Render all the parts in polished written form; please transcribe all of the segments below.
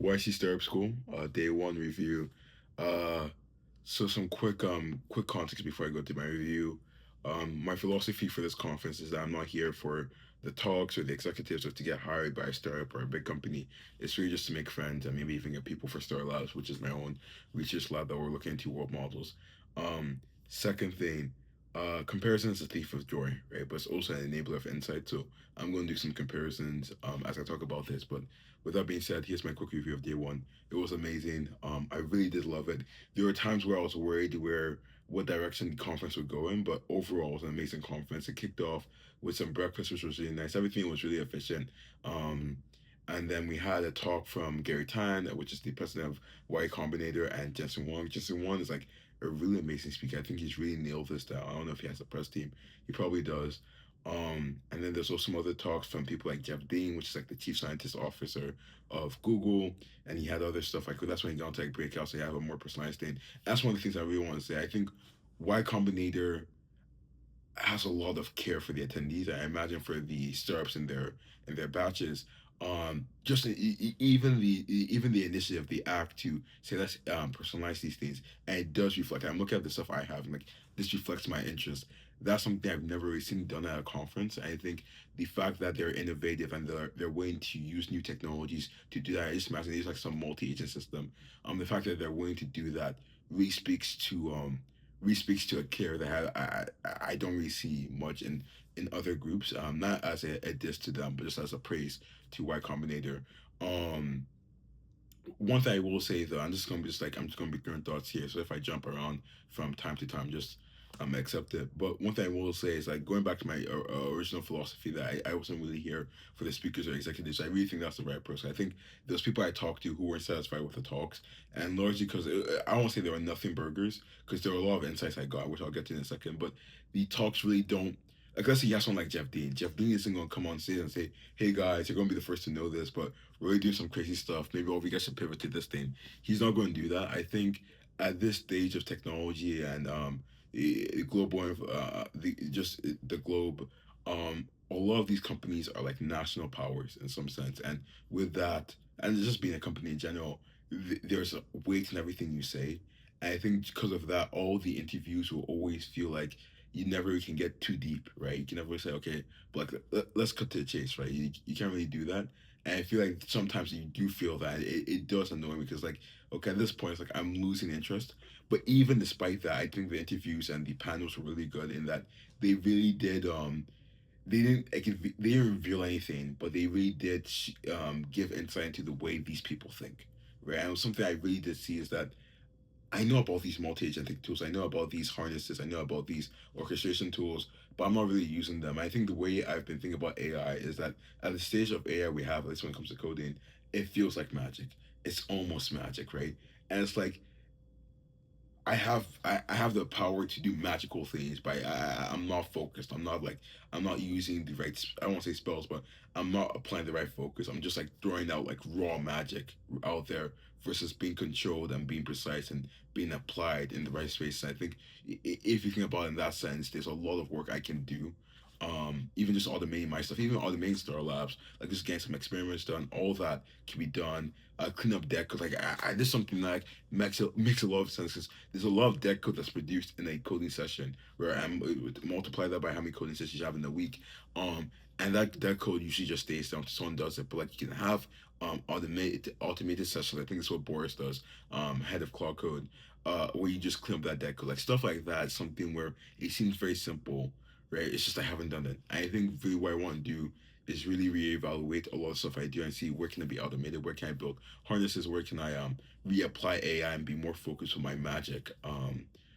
YC Startup School, day one review. Uh, so some quick context before I go to my review. My philosophy for this conference is that I'm not here for the talks or the executives or to get hired by a startup or a big company. It's really just to make friends and maybe even get people for Star Labs, which is my own research lab that we're looking into world models. Second thing, comparison is a thief of joy, right? But it's also an enabler of insight. So I'm going to do some comparisons as I talk about this. But with that being said, here's my quick review of day one. It was amazing. I really did love it. There were times where I was worried where what direction the conference would go in, but overall it was an amazing conference. It kicked off with some breakfast, which was really nice. Everything was really efficient. Um, and then we had a talk from Gary Tan, which is the president of Y Combinator, and Jensen Wong. Jensen Wong is like a really amazing speaker. I think he's really nailed this down. I don't know if he has a press team. He probably does. And then there's also some other talks from people like Jeff Dean, which is like the chief scientist officer of Google, and he had other stuff like that's when he got into like breakout, so you have a more personalized thing. That's one of the things I really want to say. I think Y Combinator has a lot of care for the attendees. I imagine for the startups in their batches. Just even the initiative, the act to say let's personalize these things, and it does reflect. I'm looking at the stuff I have, and like this reflects my interest. That's something I've never really seen done at a conference. I think the fact that they're innovative and they're willing to use new technologies to do that. I just imagine it's like some multi-agent system. The fact that they're willing to do that really speaks to a care that I don't really see much in other groups. Not as a diss to them, but just as a praise to Y Combinator. Um, One thing I will say though, I'm just gonna be throwing thoughts here. So if I jump around from time to time, just accept it. But one thing I will say is like going back to my original philosophy that I wasn't really here for the speakers or executives. I really think that's the right person. I think those people I talked to who weren't satisfied with the talks, and largely because I won't say there were nothing burgers because there were a lot of insights I got, which I'll get to in a second. But the talks really don't. Like let's say you have someone like Jeff Dean. Jeff Dean isn't gonna come on stage and say, "Hey guys, you're gonna be the first to know this," but really doing some crazy stuff. Maybe all of you guys should pivot to this thing. He's not going to do that. I think at this stage of technology and global, the globe, a lot of these companies are like national powers in some sense. And with that, and just being a company in general, there's a weight in everything you say. And I think because of that, all the interviews will always feel like you never can get too deep, right? You can never say, okay, but like, let's cut to the chase, right? You can't really do that. And I feel like sometimes you do feel that it does annoy me because like, okay, at this point it's like I'm losing interest. But even despite that, I think the interviews and the panels were really good in that they really did they didn't reveal anything, but they really did give insight into the way these people think. Right. And something I really did see is that I know about these multi-agentic tools. I know about these harnesses. I know about these orchestration tools, but I'm not really using them. I think the way I've been thinking about AI is that at the stage of AI we have, at least when it comes to coding, it feels like magic. It's almost magic, right? And it's like I have the power to do magical things, but I'm not focused. I'm not using the right. I won't say spells, but I'm not applying the right focus. I'm just like throwing out like raw magic out there versus being controlled and being precise and being applied in the right space. I think if you think about it in that sense, there's a lot of work I can do. Even just automating my stuff, even automating Star Labs, like just getting some experiments done, all that can be done. Clean up deck code, like I did something like makes a lot of sense because there's a lot of deck code that's produced in a coding session where I'm multiply that by how many coding sessions you have in a week. And that code usually just stays down to someone does it, but like you can have automated sessions. I think that's what Boris does, head of Cloud Code, where you just clean up that deck code, like stuff like that. Something where it seems very simple, right? It's just I haven't done it. I think really what I want to do is really reevaluate a lot of stuff I do and see where can it be automated, where can I build harnesses, where can I reapply AI and be more focused with my magic.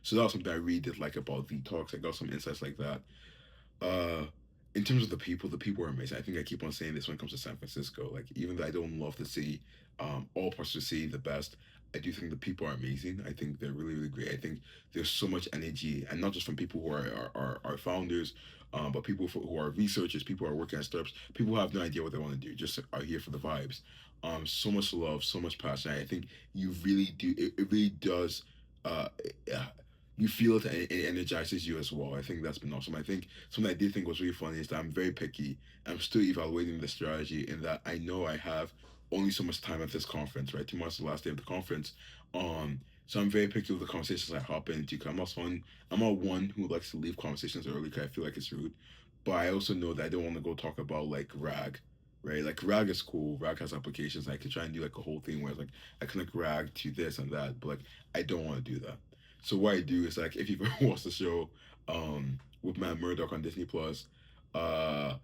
So that was something I really did like about the talks. I got some insights like that. Uh, in terms of the people are amazing. I think I keep on saying this when it comes to San Francisco. Like even though I don't love the city, all parts of the city the best. I do think the people are amazing. I think they're really, really great. I think there's so much energy, and not just from people who are founders, but who are researchers, people who are working at startups, people who have no idea what they want to do, just are here for the vibes. So much love, so much passion. I think you really do. It really does. Uh, uh, you feel it and it energizes you as well. I think that's been awesome. I think something I did think was really funny is that I'm very picky. I'm still evaluating the strategy in that I know I have only so much time at this conference, right? Tomorrow's the last day of the conference. So I'm very picky with the conversations I hop into. Cause I'm not one who likes to leave conversations early because I feel like it's rude. But I also know that I don't want to go talk about like RAG, right? Like RAG is cool. RAG has applications. I could try and do like a whole thing where it's like I connect RAG to this and that, but like I don't want to do that. So what I do is like if you've ever watched the show with Matt Murdock on Disney Plus, uh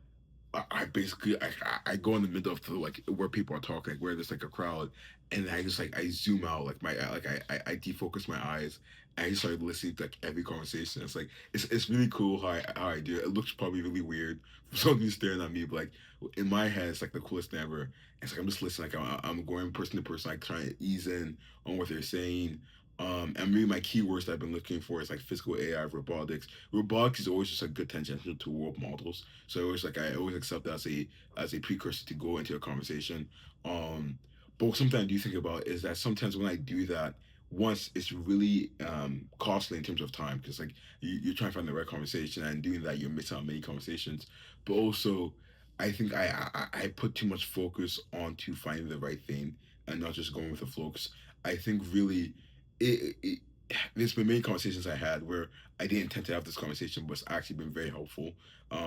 I basically I go in the middle of the like where people are talking, like where there's like a crowd, and I just like I zoom out, like I defocus my eyes. And I just started listening to like every conversation. It's really cool how I do it. It looks probably really weird for someone who's staring at me, but like in my head, it's like the coolest thing ever. It's like I'm just listening, like I'm going person to person, like trying to ease in on what they're saying. And really my keywords that I've been looking for is like physical AI, robotics. Robotics is always just a good tangential to world models. So I always accept that as a precursor to go into a conversation. Um, but something I do think about is that sometimes when I do that, once it's really costly in terms of time because like you're trying to find the right conversation and doing that you're missing out many conversations. But also, I think I put too much focus on to finding the right thing and not just going with the flow. 'Cause I think really it there's been many conversations I had where I didn't intend to have this conversation, but it's actually been very helpful.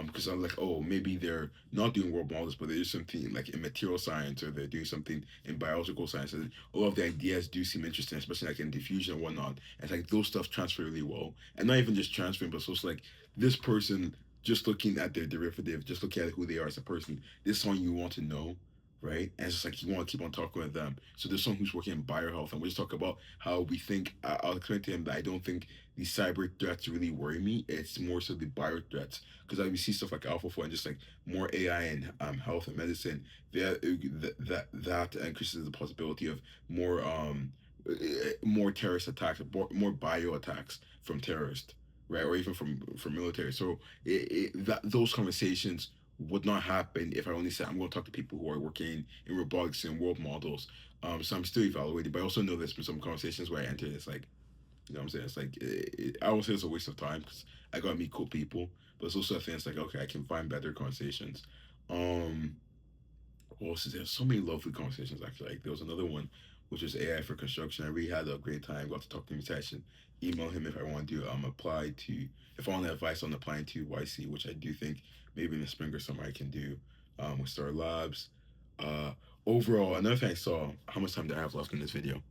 Because I'm like, oh, maybe they're not doing world models, but there's something like in material science or they're doing something in biological science. And a lot of the ideas do seem interesting, especially like in diffusion and whatnot. And it's like those stuff transfer really well. And not even just transferring, but it's also like this person just looking at their derivative, just looking at who they are as a person, this is someone you want to know, right? And it's just like you want to keep on talking with them. So there's someone who's working in biohealth, and we just talk about how we think. I'll explain to him that I don't think the cyber threats really worry me. It's more so the bio threats because like, we see stuff like AlphaFold and just like more AI and health and medicine. That increases the possibility of more terrorist attacks, more bio attacks from terrorists, right, or even from military. So that those conversations would not happen if I only said I'm going to talk to people who are working in robotics and world models. So I'm still evaluating, but I also know there's been some conversations where I entered. It's like, you know what I'm saying? It's like I would say it's a waste of time because I got to meet cool people, but it's also a thing. It's like okay, I can find better conversations. Um, what else is there? So many lovely conversations actually. Like there was another one, which was AI for construction. I really had a great time. Got to talk to him. I should email him if I want to apply to if I want advice on applying to YC, which I do think maybe in the spring or summer I can do with Star Labs. Uh, Overall, another thing I saw. How much time do I have left in this video?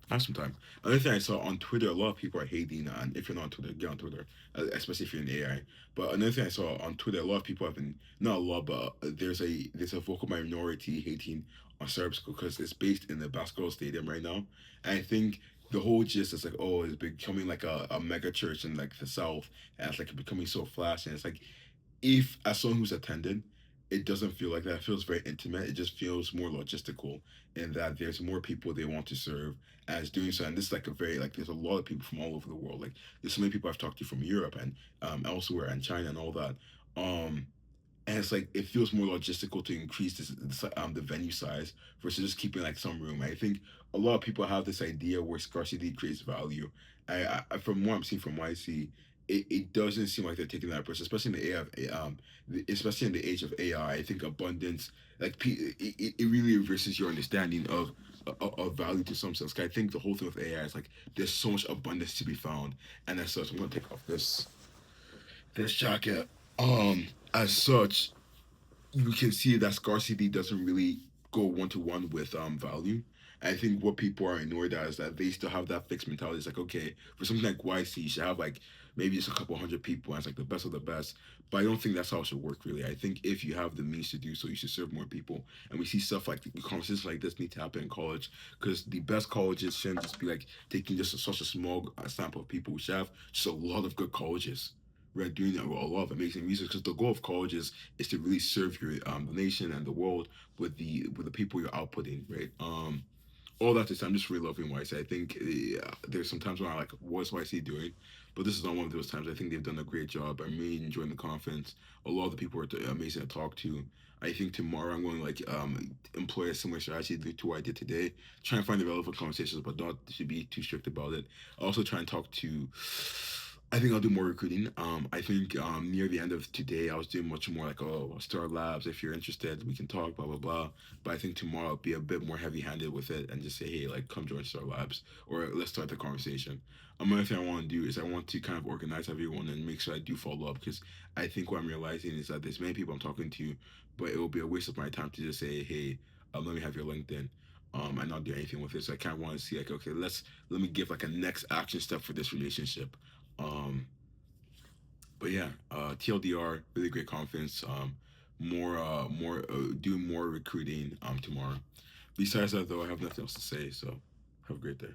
I have some time. Another thing I saw on Twitter, a lot of people are hating, and if you're not on Twitter, get on Twitter, especially if you're in AI. But another thing I saw on Twitter, a lot of people have been not a lot, but there's a vocal minority hating on Serbsco because it's based in the basketball stadium right now. And I think the whole gist is like, oh, it's becoming like a mega church in like the south, and it's like becoming so flashy. And it's like if as someone who's attended, it doesn't feel like that. It feels very intimate. It just feels more logistical in that there's more people they want to serve as doing so. And this is like a very like there's a lot of people from all over the world. Like there's so many people I've talked to from Europe and elsewhere and China and all that. And it's like it feels more logistical to increase the venue size versus just keeping like some room. I think a lot of people have this idea where scarcity creates value. From what I'm seeing from YC, it doesn't seem like they're taking that approach, especially in the especially in the age of AI. I think abundance like it really reverses your understanding of value to some sense. 'Cause I think the whole thing with AI is like there's so much abundance to be found, and as such, I'm gonna take off this jacket. As such, you can see that scarcity doesn't really go one to one with value. I think what people are annoyed at is that they still have that fixed mentality. It's like, okay, for something like YC, you should have like maybe just a couple hundred people as like the best of the best. But I don't think that's how it should work really. I think if you have the means to do so, you should serve more people. And we see stuff like conversations like this need to happen in college because the best colleges shouldn't just be like taking just such a small sample of people. We should have just a lot of good colleges. We're doing a lot of amazing music because the goal of colleges is to really serve your the nation and the world with the people you're outputting, right? All that to say, I'm just really loving YC. I think there's some times when I like, what's YC doing? But this is not one of those times. I think they've done a great job. I'm really enjoying the conference. A lot of the people are amazing to talk to. I think tomorrow I'm going to like employ a similar strategy to what I did today. Try and find the relevant conversations, but not to be too strict about it. Also try and talk to I think I'll do more recruiting. I think near the end of today, I was doing much more like, oh, Star Labs. If you're interested, we can talk, blah blah blah. But I think tomorrow I'll be a bit more heavy-handed with it and just say, hey, like, come join Star Labs, or let's start the conversation. Another thing I want to do is I want to kind of organize everyone and make sure I do follow up, because I think what I'm realizing is that there's many people I'm talking to, but it will be a waste of my time to just say, hey, let me have your LinkedIn. And not do anything with it. So I kind of want to see like, okay, let me give like a next action step for this relationship. Um, but yeah, TLDR, really great conference. Do more recruiting tomorrow. Besides that, though, I have nothing else to say. So have a great day.